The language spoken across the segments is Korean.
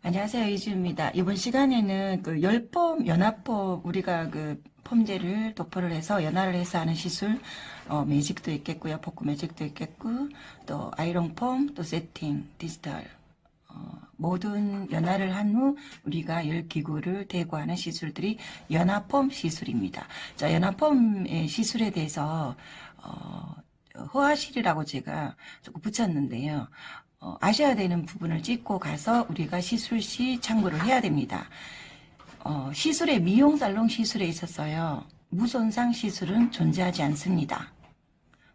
안녕하세요. 이주입니다. 이번 시간에는 그 열펌, 연합펌, 우리가 그 펌제를 도포를 해서 연화를 해서 하는 시술, 매직도 있겠고요. 복구 매직도 있겠고, 또 아이롱펌, 또 세팅, 디지털, 모든 연화를 한 후 우리가 열 기구를 대고 하는 시술들이 연화펌 시술입니다. 자, 연화펌의 시술에 대해서, 허하실이라고 제가 조금 붙였는데요. 아셔야 되는 부분을 짚고 가서 우리가 시술 시 참고를 해야 됩니다. 시술의 미용살롱 시술에 있어서요. 무손상 시술은 존재하지 않습니다.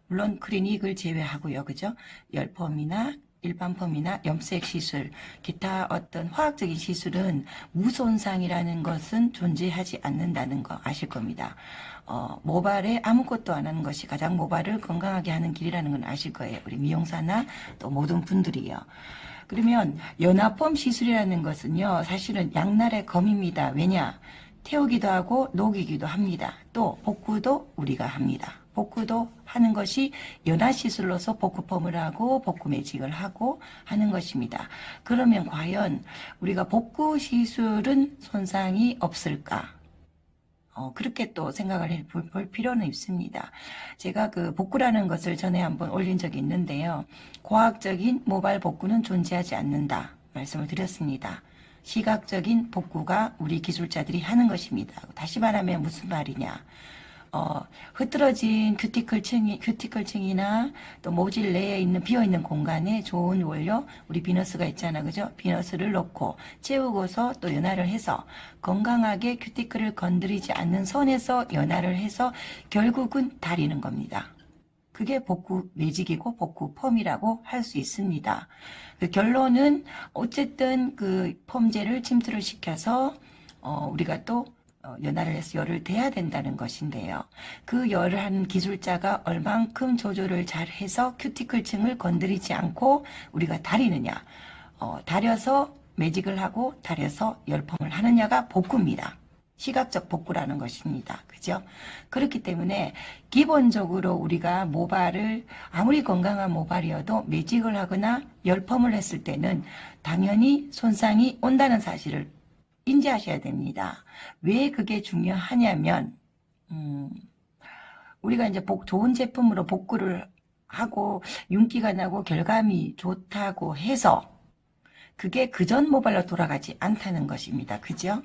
물론 클리닉을 제외하고요. 그죠? 열펌이나 일반 펌이나 염색 시술, 기타 어떤 화학적인 시술은 무손상이라는 것은 존재하지 않는다는 거 아실 겁니다. 모발에 아무것도 안 하는 것이 가장 모발을 건강하게 하는 길이라는 건 아실 거예요. 우리 미용사나 또 모든 분들이요. 그러면 연화펌 시술이라는 것은요. 사실은 양날의 검입니다. 왜냐? 태우기도 하고 녹이기도 합니다. 또 복구도 우리가 합니다. 복구도 하는 것이 연화시술로서 복구펌을 하고 복구 매직을 하고 하는 것입니다. 그러면 과연 우리가 복구시술은 손상이 없을까? 그렇게 또 생각을 볼 필요는 있습니다. 제가 그 복구라는 것을 전에 한번 올린 적이 있는데요. 과학적인 모발 복구는 존재하지 않는다 말씀을 드렸습니다. 시각적인 복구가 우리 기술자들이 하는 것입니다. 다시 말하면 무슨 말이냐. 흐트러진 큐티클층이나 또 모질 내에 있는 비어있는 공간에 좋은 원료, 우리 비너스가 있잖아, 그죠? 비너스를 넣고 채우고서 또 연화를 해서 건강하게 큐티클을 건드리지 않는 선에서 연화를 해서 결국은 다리는 겁니다. 그게 복구 매직이고 복구 펌이라고 할 수 있습니다. 그 결론은 어쨌든 그 펌제를 침투를 시켜서 우리가 또 연화를 해서 열을 대야 된다는 것인데요. 그 열을 하는 기술자가 얼만큼 조절을 잘 해서 큐티클층을 건드리지 않고 우리가 다리느냐, 다려서 매직을 하고 다려서 열펌을 하느냐가 복구입니다. 시각적 복구라는 것입니다. 그죠? 그렇기 때문에 기본적으로 우리가 모발을 아무리 건강한 모발이어도 매직을 하거나 열펌을 했을 때는 당연히 손상이 온다는 사실을 인지하셔야 됩니다. 왜 그게 중요하냐면 우리가 이제 좋은 제품으로 복구를 하고 윤기가 나고 결감이 좋다고 해서 그게 그전 모발로 돌아가지 않다는 것입니다. 그죠?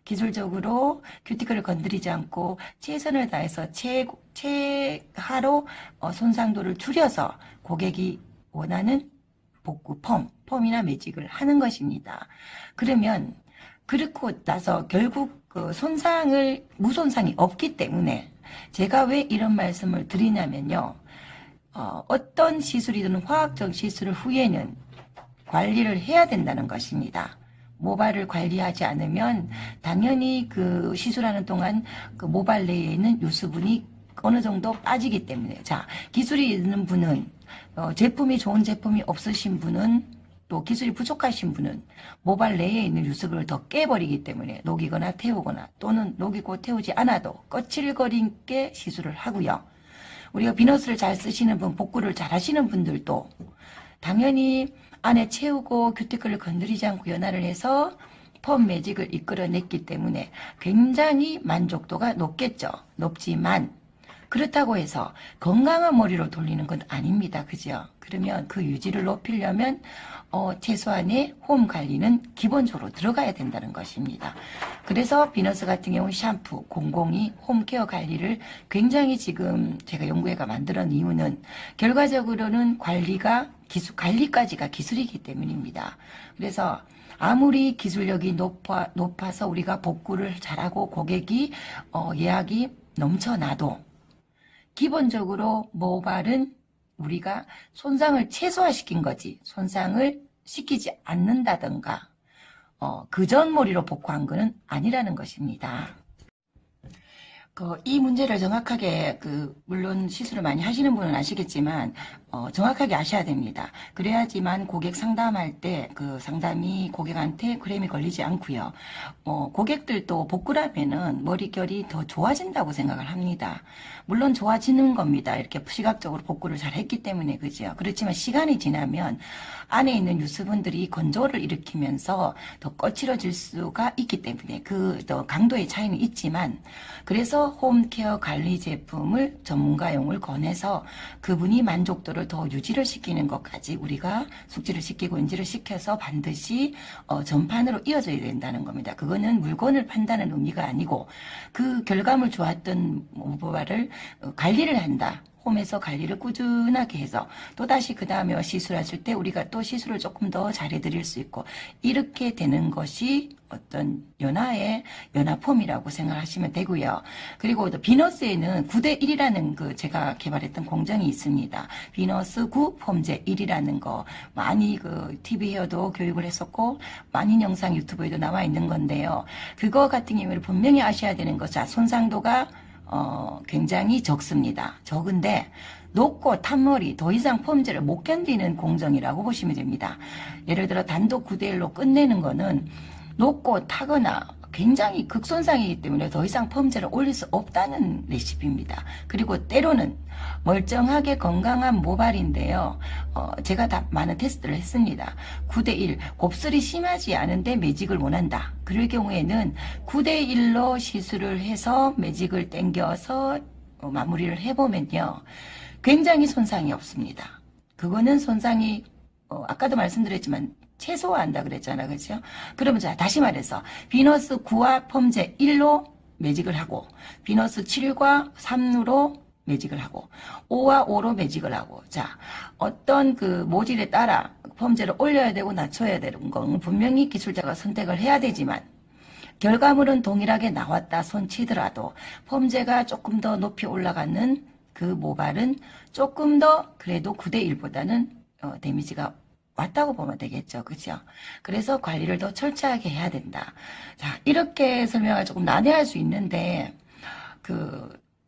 기술적으로 큐티클을 건드리지 않고 최선을 다해서 최하로 손상도를 줄여서 고객이 원하는 복구 펌이나 매직을 하는 것입니다. 그러면 그렇고 나서 결국 그 무손상이 없기 때문에 제가 왜 이런 말씀을 드리냐면요. 어떤 시술이든 화학적 시술 후에는 관리를 해야 된다는 것입니다. 모발을 관리하지 않으면 당연히 그 시술하는 동안 그 모발 내에 있는 유수분이 어느 정도 빠지기 때문에 자, 기술이 있는 분은 제품이 좋은 제품이 없으신 분은 또 기술이 부족하신 분은 모발 내에 있는 유수분을 더 깨버리기 때문에 녹이거나 태우거나 또는 녹이고 태우지 않아도 거칠거리게 시술을 하고요. 우리가 비너스를 잘 쓰시는 분, 복구를 잘 하시는 분들도 당연히 안에 채우고 큐티클을 건드리지 않고 연화를 해서 펌 매직을 이끌어냈기 때문에 굉장히 만족도가 높겠죠. 높지만 그렇다고 해서 건강한 머리로 돌리는 건 아닙니다. 그죠? 그러면 그 유지를 높이려면 최소한의 홈 관리는 기본적으로 들어가야 된다는 것입니다. 그래서 비너스 같은 경우 샴푸, 공공이 홈케어 관리를 굉장히 지금 제가 연구회가 만들어낸 이유는 결과적으로는 관리까지가 기술이기 때문입니다. 그래서 아무리 기술력이 높아서 우리가 복구를 잘하고 고객이 예약이 넘쳐나도 기본적으로 모발은 우리가 손상을 최소화시킨 거지 손상을 시키지 않는다든가 그전 머리로 복구한 거는 아니라는 것입니다. 이 문제를 정확하게, 물론 시술을 많이 하시는 분은 아시겠지만, 정확하게 아셔야 됩니다. 그래야지만 고객 상담할 때 그 상담이 고객한테 크레임이 걸리지 않고요. 고객들도 복구라면은 머릿결이 더 좋아진다고 생각을 합니다. 물론 좋아지는 겁니다. 이렇게 시각적으로 복구를 잘 했기 때문에, 그죠? 그렇지만 시간이 지나면 안에 있는 유수분들이 건조를 일으키면서 더 거칠어질 수가 있기 때문에 더 강도의 차이는 있지만, 그래서 홈케어 관리 제품을 전문가용을 권해서 그분이 만족도를 더 유지를 시키는 것까지 우리가 숙지를 시키고 인지를 시켜서 반드시 전판으로 이어져야 된다는 겁니다. 그거는 물건을 판다는 의미가 아니고 그 결과물 좋았던 모발을 관리를 한다. 홈에서 관리를 꾸준하게 해서 또다시 그 다음에 시술하실 때 우리가 또 시술을 조금 더 잘해드릴 수 있고 이렇게 되는 것이 어떤 연화폼이라고 생각하시면 되고요. 그리고 또 비너스에는 9대1이라는 제가 개발했던 공정이 있습니다. 비너스 9 폼제 1이라는 거 많이 TV 헤어도 교육을 했었고 많은 영상 유튜브에도 나와 있는 건데요. 그거 같은 경우는 분명히 아셔야 되는 것은 손상도가 굉장히 적습니다. 적은데 높고 탄머리 더 이상 폼제를 못 견디는 공정이라고 보시면 됩니다. 예를 들어 단독 9대1로 끝내는 거는 높고 타거나 굉장히 극손상이기 때문에 더 이상 펌제를 올릴 수 없다는 레시피입니다. 그리고 때로는 멀쩡하게 건강한 모발인데요. 제가 다 많은 테스트를 했습니다. 9대1 곱슬이 심하지 않은데 매직을 원한다. 그럴 경우에는 9대1로 시술을 해서 매직을 당겨서 마무리를 해보면요. 굉장히 손상이 없습니다. 그거는 손상이 아까도 말씀드렸지만 최소화한다 그랬잖아, 그죠? 그러면 자, 다시 말해서 비너스 9와 펌제 1로 매직을 하고 비너스 7과 3으로 매직을 하고 5와 5로 매직을 하고 자, 어떤 모질에 따라 펌제를 올려야 되고 낮춰야 되는 건 분명히 기술자가 선택을 해야 되지만 결과물은 동일하게 나왔다 손치더라도 펌제가 조금 더 높이 올라가는 그 모발은 조금 더 그래도 9대1보다는 데미지가 왔다고 보면 되겠죠. 그죠? 그래서 관리를 더 철저하게 해야 된다. 자, 이렇게 설명을 조금 난해할 수 있는데,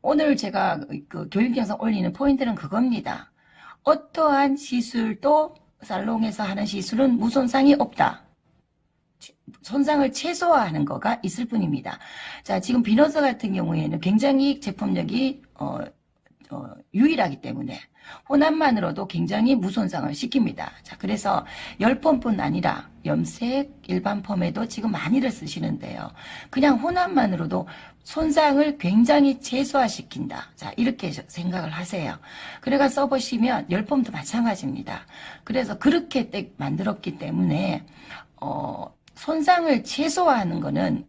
오늘 제가 교육 영상 올리는 포인트는 그겁니다. 어떠한 시술도 살롱에서 하는 시술은 무손상이 없다. 손상을 최소화하는 거가 있을 뿐입니다. 자, 지금 비너스 같은 경우에는 굉장히 제품력이, 유일하기 때문에 혼합만으로도 굉장히 무손상을 시킵니다. 자, 그래서 열펌뿐 아니라 염색, 일반 펌에도 지금 많이들 쓰시는데요. 그냥 혼합만으로도 손상을 굉장히 최소화시킨다. 자, 이렇게 생각을 하세요. 그래가 써보시면 열펌도 마찬가지입니다. 그래서 그렇게 만들었기 때문에 손상을 최소화하는 거는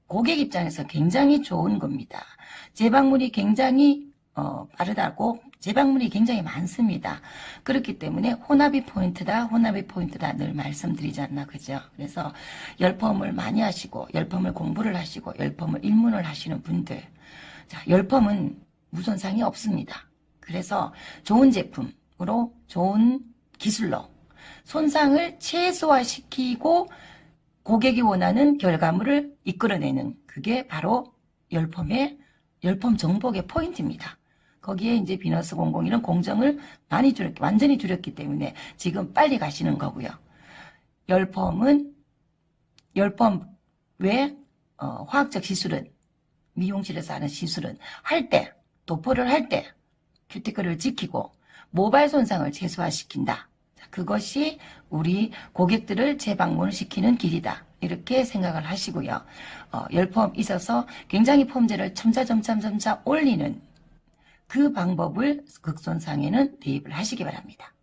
고객 입장에서 굉장히 좋은 겁니다. 재방문이 굉장히 빠르다고 재방문이 굉장히 많습니다. 그렇기 때문에 혼합이 포인트다 늘 말씀드리지 않나, 그죠? 그래서 열펌을 많이 하시고 열펌을 공부를 하시고 열펌을 입문을 하시는 분들, 자, 열펌은 무손상이 없습니다. 그래서 좋은 제품으로 좋은 기술로 손상을 최소화시키고 고객이 원하는 결과물을 이끌어내는 그게 바로 열펌 정복의 포인트입니다. 거기에 이제 비너스 001은 공정을 많이 완전히 줄였기 때문에 지금 빨리 가시는 거고요. 열펌 외 화학적 시술은 미용실에서 하는 시술은 도포를 할 때 큐티클을 지키고 모발 손상을 최소화시킨다. 그것이 우리 고객들을 재방문을 시키는 길이다. 이렇게 생각을 하시고요. 열펌 있어서 굉장히 펌제를 점차 올리는 그 방법을 극손상에는 대입을 하시기 바랍니다.